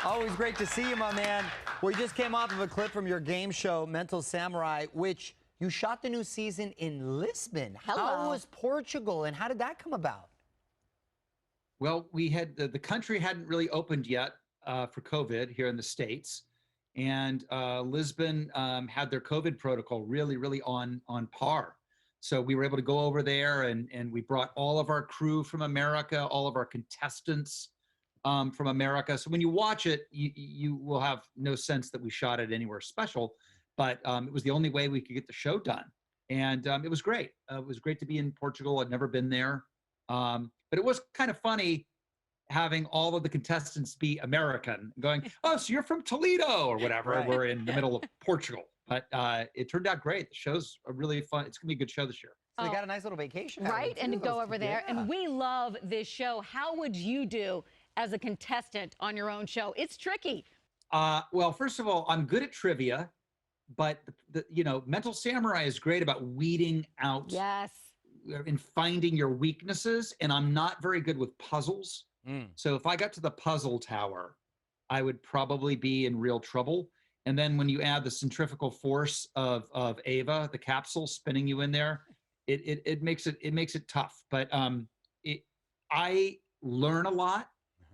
Always great to see you, my man. We just came off of a clip from your game show, Mental Samurai, which you shot the new season in Lisbon. How was Portugal, and how did that come about? Well, we had the country hadn't really opened yet for COVID here in the States, and Lisbon had their COVID protocol really on par. So we were able to go over there, and we brought all of our crew from America, all of our contestants from America. So when you watch it, you will have no sense that we shot it anywhere special, but it was the only way we could get the show done. And it was great. It was great to be in Portugal. I'd never been there. But it was kind of funny having all of the contestants be American, going, oh, so you're from Toledo or whatever. Right. We're in the middle of Portugal. But it turned out great. The show's a really fun. It's going to be a good show this year. So they got a nice little vacation. Right, and to go over there. And we love this show. How would you do as a contestant on your own show? It's tricky. Well, first of all, I'm good at trivia, but Mental Samurai is great about weeding out. Yes. And finding your weaknesses, and I'm not very good with puzzles. So if I got to the puzzle tower, I would probably be in real trouble. And then when you add the centrifugal force of Ava, the capsule spinning you in there, it makes it tough. But I learn a lot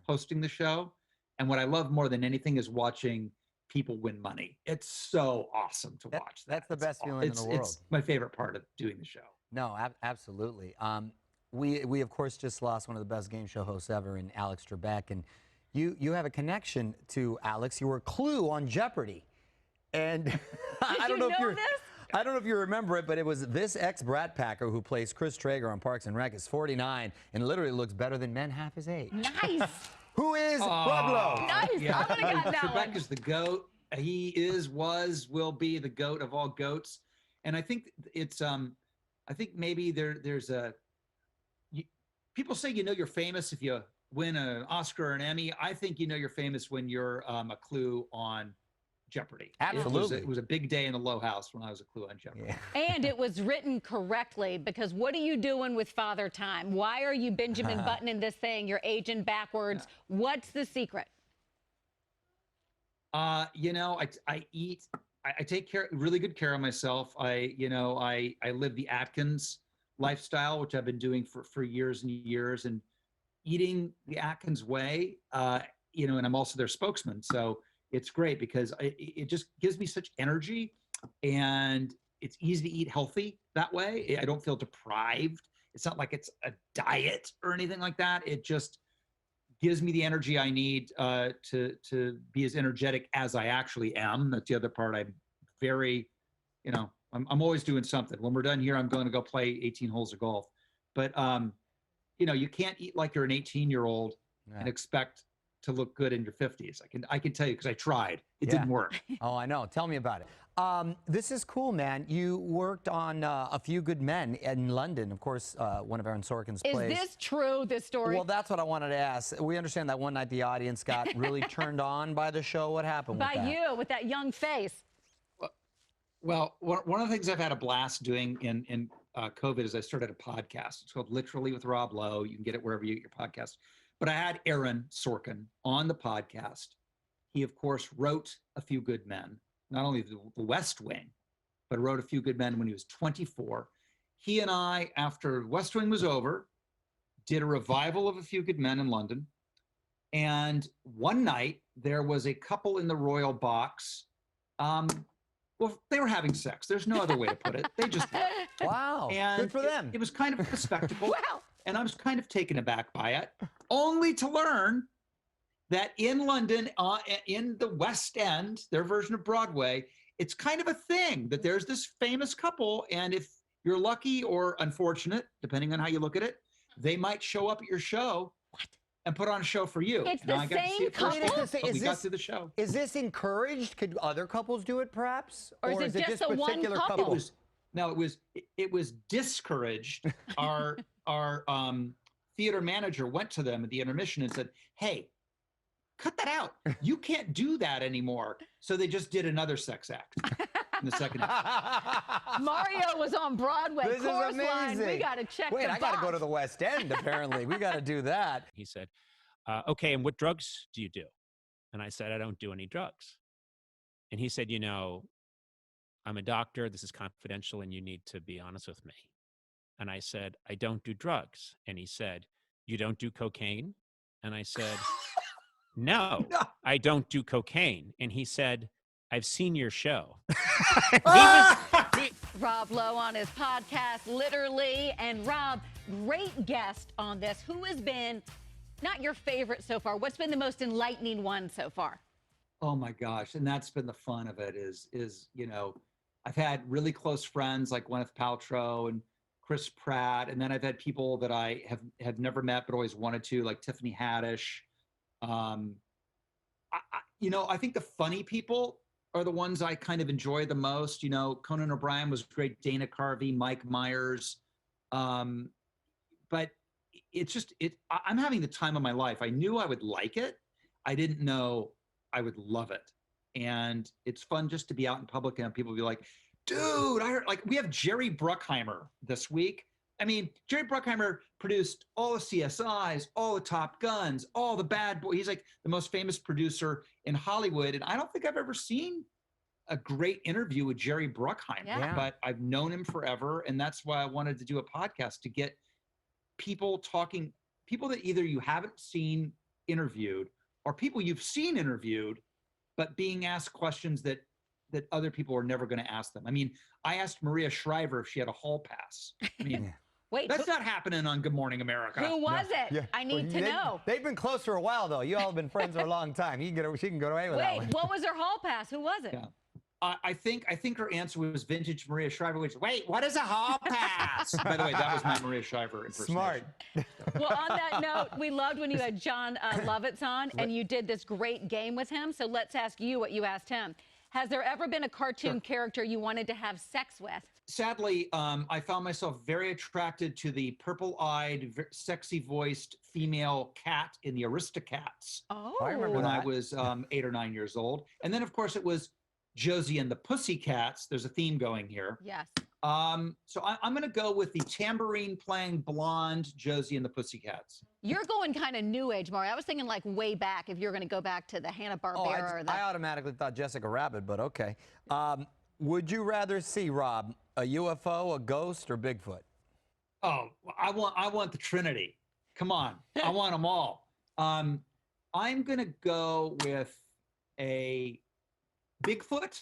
hosting the show, and what I love more than anything is watching people win money. It's so awesome to watch. That's the best feeling in the world. It's my favorite part of doing the show. No, absolutely. We of course just lost one of the best game show hosts ever in Alex Trebek, and you have a connection to Alex. You were Clue on Jeopardy, and I don't know if you remember it, but it was this ex-Brat Packer who plays Chris Traeger on Parks and Rec is 49 and literally looks better than men half his age. Nice. Who is Rob Lowe? Nice. Yeah. I would have got that Trebek one. is the GOAT. He is, will be the GOAT of all GOATs. And I think it's I think maybe there's people say you're famous if you win an Oscar or an Emmy. I think you're famous when you're a Clue on Jeopardy. Absolutely. It was a big day in the Lowe house when I was a Clue on Jeopardy. Yeah. And it was written correctly, because what are you doing with Father Time? Why are you Benjamin Buttoning this thing? You're aging backwards. Yeah. What's the secret? I take really good care of myself. I live the Atkins lifestyle, which I've been doing for years and years, and eating the Atkins way, and I'm also their spokesman. So it's great because it just gives me such energy, and it's easy to eat healthy that way. I don't feel deprived. It's not like it's a diet or anything like that. It just gives me the energy I need to be as energetic as I actually am. That's the other part. I'm very, I'm always doing something. When we're done here, I'm going to go play 18 holes of golf. But, you can't eat like you're an 18-year-old and expect to look good in your 50s. I can tell you, because I tried. It didn't work. Oh, I know. Tell me about it. This is cool, man. You worked on A Few Good Men in London, of course, one of Aaron Sorkin's plays. Is this true, this story? Well, that's what I wanted to ask. We understand that one night the audience got really turned on by the show. What happened with that? By you, with that young face. Well, one of the things I've had a blast doing in COVID is I started a podcast. It's called Literally with Rob Lowe. You can get it wherever you get your podcast. But I had Aaron Sorkin on the podcast. He, of course, wrote A Few Good Men, not only the West Wing, but wrote A Few Good Men when he was 24. He and I, after West Wing was over, did a revival of A Few Good Men in London. And one night, there was a couple in the Royal Box. Well, they were having sex. There's no other way to put it. They just were. Wow, and good for them. It was kind of a spectacle. Wow. And I was kind of taken aback by it, only to learn that in London, in the West End, their version of Broadway, it's kind of a thing that there's this famous couple, and if you're lucky or unfortunate, depending on how you look at it, they might show up at your show and put on a show for you. It's now, the I got to see same it firsthand, couple? but we got through the show. Is this encouraged? Could other couples do it, perhaps? Or is it just the one particular couple? It was discouraged. Our theater manager went to them at the intermission and said, "Hey, cut that out. You can't do that anymore." So they just did another sex act in the second act. Mario was on Broadway. This is amazing. We got to check Wait, the I got to box. go to the West End, apparently. We got to do that. He said, okay, and what drugs do you do? And I said, I don't do any drugs. And he said, I'm a doctor. This is confidential and you need to be honest with me. And I said, I don't do drugs. And he said, you don't do cocaine? And I said, no, I don't do cocaine. And he said, I've seen your show. Rob Lowe on his podcast, literally. And Rob, great guest on this. Who has been not your favorite so far? What's been the most enlightening one so far? Oh my gosh. And that's been the fun of it is, I've had really close friends like Gwyneth Paltrow and Chris Pratt. And then I've had people that I have never met, but always wanted to, like Tiffany Haddish. I think the funny people are the ones I kind of enjoy the most. Conan O'Brien was great, Dana Carvey, Mike Myers. But I'm having the time of my life. I knew I would like it. I didn't know I would love it. And it's fun just to be out in public and people be like, dude, I heard, like, we have Jerry Bruckheimer this week. I mean, Jerry Bruckheimer produced all the CSIs, all the Top Guns, all the Bad Boys. He's like the most famous producer in Hollywood. And I don't think I've ever seen a great interview with Jerry Bruckheimer, but I've known him forever. And that's why I wanted to do a podcast, to get people talking, people that either you haven't seen interviewed or people you've seen interviewed, but being asked questions that other people are never going to ask them. I mean, I asked Maria Shriver if she had a hall pass. I mean, wait, that's not happening on Good Morning America. Who was it? Yeah. I need to know. They've been close for a while, though. You all have been friends for a long time. She can go away with that one. Wait, what was her hall pass? Who was it? Yeah. I think her answer was vintage Maria Shriver, which, wait, what is a hall pass? By the way, that was my Maria Shriver impersonation. Smart. Well, on that note, we loved when you had John Lovitz on and you did this great game with him. So let's ask you what you asked him. Has there ever been a cartoon character you wanted to have sex with? Sadly, I found myself very attracted to the purple-eyed, sexy-voiced female cat in the Aristocats. Oh, I remember when that. I was 8 or 9 years old. And then, of course, it was Josie and the Pussycats. There's a theme going here. Yes. So I'm going to go with the tambourine-playing blonde Josie and the Pussycats. You're going kind of new age, Maury. I was thinking like way back, if you're going to go back to the Hanna-Barbera or the... I automatically thought Jessica Rabbit, but okay. Would you rather see, Rob, a UFO, a ghost, or Bigfoot? Oh, I want the Trinity. Come on. I want them all. I'm going to go with a Bigfoot,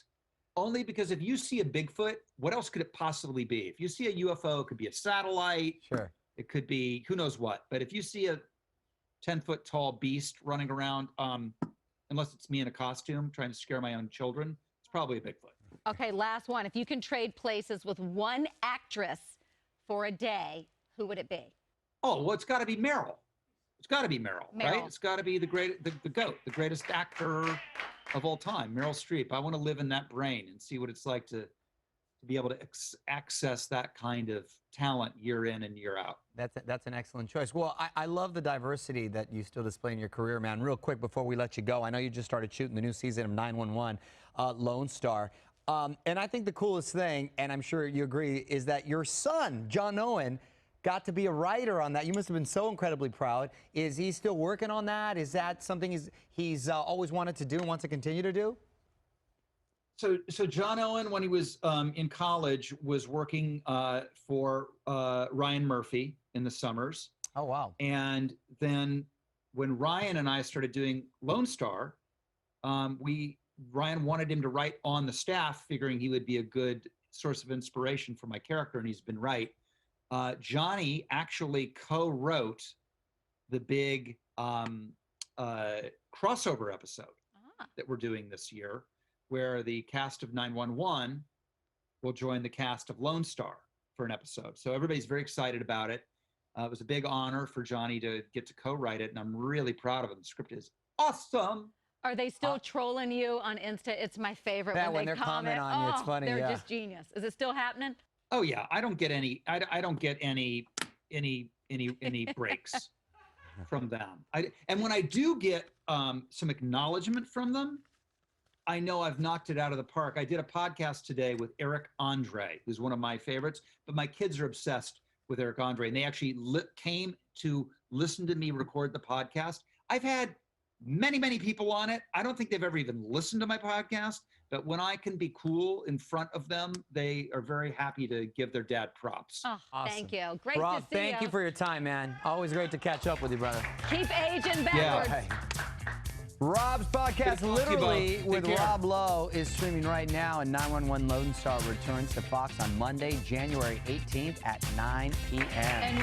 only because if you see a Bigfoot, what else could it possibly be? If you see a UFO, it could be a satellite. Sure. It could be who knows what. But if you see a 10-foot tall beast running around, unless it's me in a costume trying to scare my own children, it's probably a Bigfoot. Okay, last one. If you can trade places with one actress for a day, who would it be? Oh, well, it's got to be Meryl. It's got to be Meryl, right? It's got to be the GOAT, the greatest actor of all time, Meryl Streep. I want to live in that brain and see what it's like to be able to access that kind of talent year in and year out. That's an excellent choice. Well, I love the diversity that you still display in your career, man. Real quick before we let you go, I know you just started shooting the new season of 911, Lone Star. And I think the coolest thing, and I'm sure you agree, is that your son, John Owen, got to be a writer on that. You must have been so incredibly proud. Is he still working on that? Is that something he's always wanted to do and wants to continue to do? So John Owen, when he was in college, was working for Ryan Murphy in the summers. Oh, wow. And then when Ryan and I started doing Lone Star, Ryan wanted him to write on the staff, figuring he would be a good source of inspiration for my character, and he's been right. Johnny actually co-wrote the big crossover episode that we're doing this year, where the cast of 911 will join the cast of Lone Star for an episode. So everybody's very excited about it. It was a big honor for Johnny to get to co-write it, and I'm really proud of him. The script is awesome. Are they still trolling you on Insta? It's my favorite when they comment on you. It's funny. They're just genius. Is it still happening? Oh yeah, I don't get any. I don't get any breaks from them. And when I do get some acknowledgement from them, I know I've knocked it out of the park. I did a podcast today with Eric Andre, who's one of my favorites, but my kids are obsessed with Eric Andre, and they actually came to listen to me record the podcast. I've had many, many people on it. I don't think they've ever even listened to my podcast, but when I can be cool in front of them, they are very happy to give their dad props. Oh, Awesome. thank you. Great Rob, to see thank you for your time, man. Always great to catch up with you, brother. Keep aging Yeah. backwards. Hey. Rob's podcast, Good to talk to you Literally both. with Take care. Rob Lowe, is streaming right now, and 911 Lone Star returns to Fox on Monday, January 18th at 9 p.m.